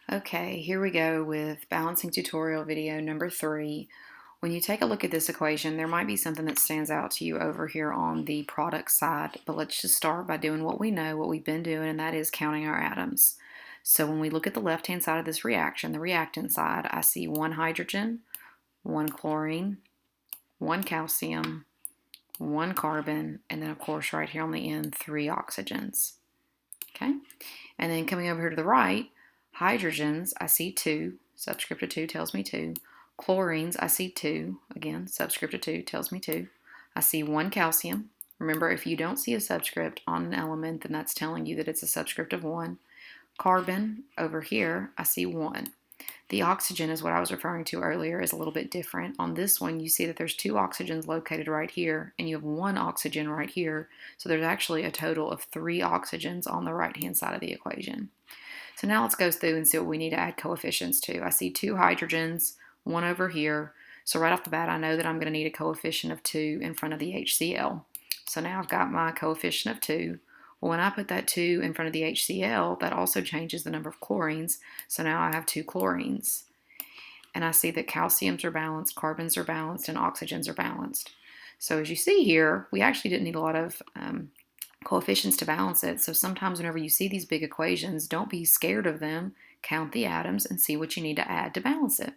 Okay, here we go with balancing tutorial video number 3. When you take a look at this equation, there might be something that stands out to you over here on the product side, but let's just start by doing what we know, what we've been doing, and that is counting our atoms. So when we look at the left-hand side of this reaction, the reactant side, I see 1 hydrogen, 1 chlorine, 1 calcium, 1 carbon, and then of course right here on the end, 3 oxygens. Okay, and then coming over here to the right, hydrogens, I see 2. Subscript of 2 tells me 2. Chlorines, I see 2. Again, subscript of 2 tells me 2. I see 1 calcium. Remember, if you don't see a subscript on an element, then that's telling you that it's a subscript of 1. Carbon, over here, I see 1. The oxygen is what I was referring to earlier is a little bit different. On this one, you see that there's 2 oxygens located right here, and you have 1 oxygen right here. So there's actually a total of 3 oxygens on the right-hand side of the equation. So now let's go through and see what we need to add coefficients to. I see 2 hydrogens, 1 over here. So right off the bat, I know that I'm going to need a coefficient of 2 in front of the HCl. So now I've got my coefficient of 2. Well, when I put that 2 in front of the HCl, that also changes the number of chlorines. So now I have 2 chlorines. And I see that calciums are balanced, carbons are balanced, and oxygens are balanced. So as you see here, we actually didn't need a lot of coefficients to balance it. So sometimes whenever you see these big equations, don't be scared of them. Count the atoms and see what you need to add to balance it.